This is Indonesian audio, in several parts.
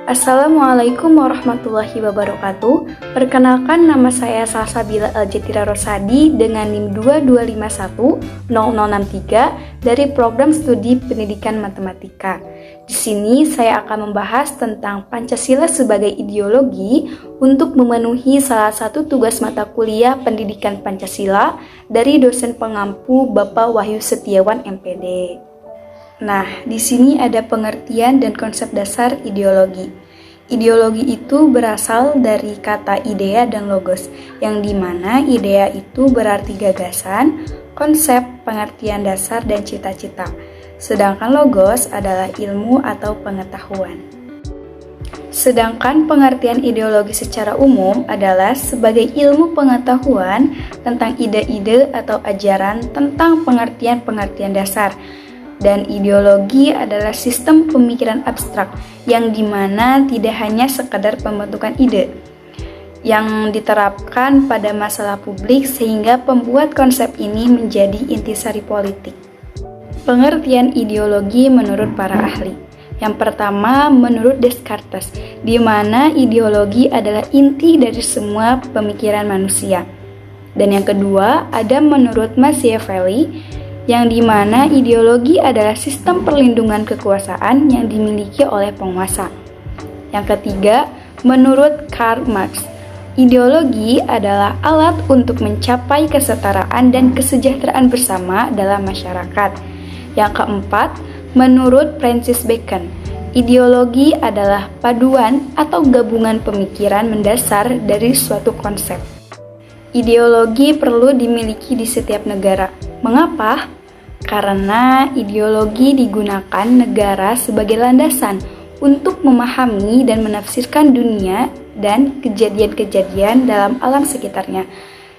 Assalamualaikum warahmatullahi wabarakatuh. Perkenalkan, nama saya Salsabila Aljatira Rosadi dengan NIM 22510063 dari Program Studi Pendidikan Matematika. Di sini saya akan membahas tentang Pancasila sebagai ideologi untuk memenuhi salah satu tugas mata kuliah Pendidikan Pancasila dari dosen pengampu Bapak Wahyu Setiawan MPD. Nah, di sini ada pengertian dan konsep dasar ideologi. Ideologi itu berasal dari kata idea dan logos, yang dimana idea itu berarti gagasan, konsep, pengertian dasar, dan cita-cita. Sedangkan logos adalah ilmu atau pengetahuan. Sedangkan pengertian ideologi secara umum adalah sebagai ilmu pengetahuan tentang ide-ide atau ajaran tentang pengertian-pengertian dasar. Dan ideologi adalah sistem pemikiran abstrak yang dimana tidak hanya sekadar pembentukan ide yang diterapkan pada masalah publik sehingga pembuat konsep ini menjadi intisari politik. Pengertian ideologi menurut para ahli. Yang pertama menurut Descartes, di mana ideologi adalah inti dari semua pemikiran manusia. Dan yang kedua ada menurut Machiavelli, yang dimana ideologi adalah sistem perlindungan kekuasaan yang dimiliki oleh penguasa. Yang ketiga, menurut Karl Marx, ideologi adalah alat untuk mencapai kesetaraan dan kesejahteraan bersama dalam masyarakat. Yang keempat, menurut Francis Bacon, ideologi adalah paduan atau gabungan pemikiran mendasar dari suatu konsep. Ideologi perlu dimiliki di setiap negara. Mengapa? Karena ideologi digunakan negara sebagai landasan untuk memahami dan menafsirkan dunia dan kejadian-kejadian dalam alam sekitarnya.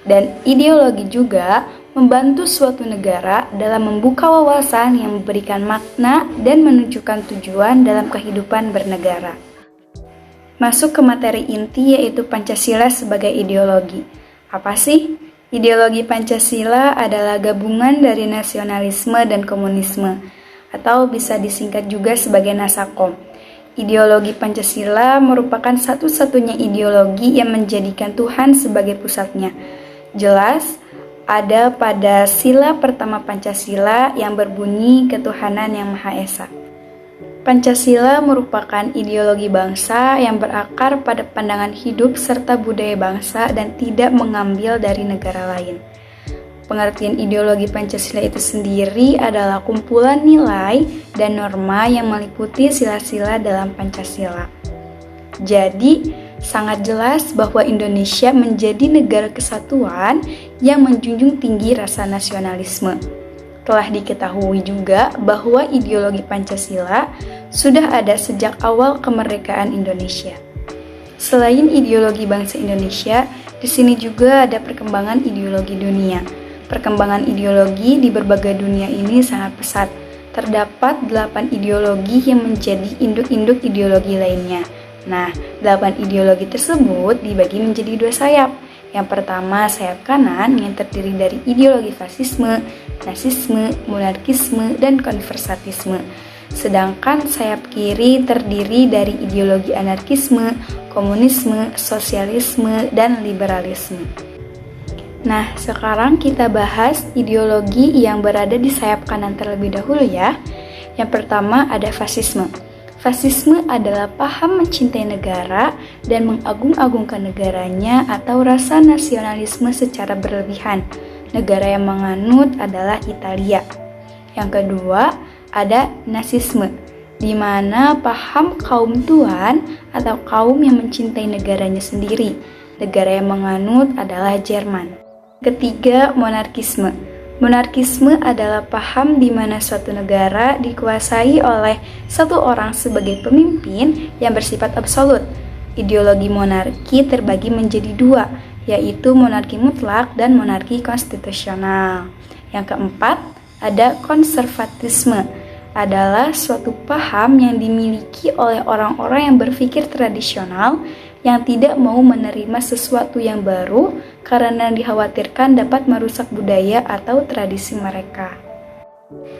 Dan ideologi juga membantu suatu negara dalam membuka wawasan yang memberikan makna dan menunjukkan tujuan dalam kehidupan bernegara. Masuk ke materi inti yaitu Pancasila sebagai ideologi. Apa sih? Ideologi Pancasila adalah gabungan dari nasionalisme dan komunisme, atau bisa disingkat juga sebagai Nasakom. Ideologi Pancasila merupakan satu-satunya ideologi yang menjadikan Tuhan sebagai pusatnya. Jelas, ada pada sila pertama Pancasila yang berbunyi ketuhanan yang Maha Esa. Pancasila merupakan ideologi bangsa yang berakar pada pandangan hidup serta budaya bangsa dan tidak mengambil dari negara lain. Pengertian ideologi Pancasila itu sendiri adalah kumpulan nilai dan norma yang meliputi sila-sila dalam Pancasila. Jadi, sangat jelas bahwa Indonesia menjadi negara kesatuan yang menjunjung tinggi rasa nasionalisme. Telah diketahui juga bahwa ideologi Pancasila sudah ada sejak awal kemerdekaan Indonesia. Selain ideologi bangsa Indonesia, di sini juga ada perkembangan ideologi dunia. Perkembangan ideologi di berbagai dunia ini sangat pesat. Terdapat 8 ideologi yang menjadi induk-induk ideologi lainnya. Nah, 8 ideologi tersebut dibagi menjadi 2 sayap. Yang pertama, sayap kanan yang terdiri dari ideologi fasisme, nasisme, monarkisme, dan konservatisme. Sedangkan sayap kiri terdiri dari ideologi anarkisme, komunisme, sosialisme, dan liberalisme. Nah, sekarang kita bahas ideologi yang berada di sayap kanan terlebih dahulu ya. Yang pertama ada fasisme. Fasisme adalah paham mencintai negara dan mengagung-agungkan negaranya atau rasa nasionalisme secara berlebihan. Negara yang menganut adalah Italia. Yang kedua, ada nasisme, di mana paham kaum tuan atau kaum yang mencintai negaranya sendiri. Negara yang menganut adalah Jerman. Ketiga, monarkisme. Monarkisme adalah paham di mana suatu negara dikuasai oleh satu orang sebagai pemimpin yang bersifat absolut. Ideologi monarki terbagi menjadi 2, yaitu monarki mutlak dan monarki konstitusional. Yang keempat, ada konservatisme. Adalah suatu paham yang dimiliki oleh orang-orang yang berpikir tradisional yang tidak mau menerima sesuatu yang baru karena dikhawatirkan dapat merusak budaya atau tradisi mereka.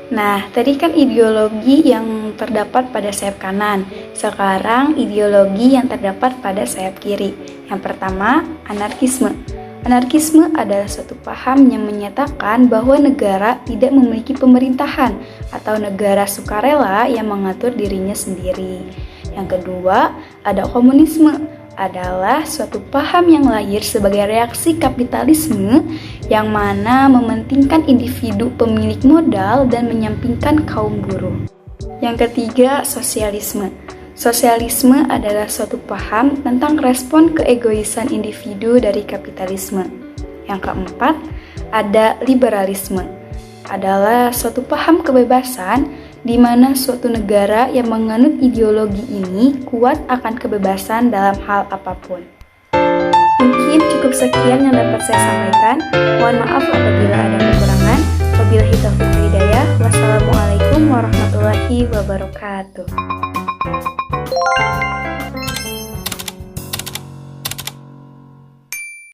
Nah, tadi kan ideologi yang terdapat pada sayap kanan. Sekarang ideologi yang terdapat pada sayap kiri. Yang pertama, anarkisme. Anarkisme adalah suatu paham yang menyatakan bahwa negara tidak memiliki pemerintahan atau negara sukarela yang mengatur dirinya sendiri. Yang kedua, ada komunisme. Adalah suatu paham yang lahir sebagai reaksi kapitalisme yang mana mementingkan individu pemilik modal dan menyampingkan kaum buruh. Yang ketiga, sosialisme. Sosialisme adalah suatu paham tentang respon keegoisan individu dari kapitalisme. Yang keempat, ada liberalisme. Adalah suatu paham kebebasan di mana suatu negara yang menganut ideologi ini kuat akan kebebasan dalam hal apapun. Mungkin cukup sekian yang dapat saya sampaikan. Mohon maaf apabila ada kekurangan. Wabillahi taufiq wal hidayah. Wassalamualaikum warahmatullahi wabarakatuh.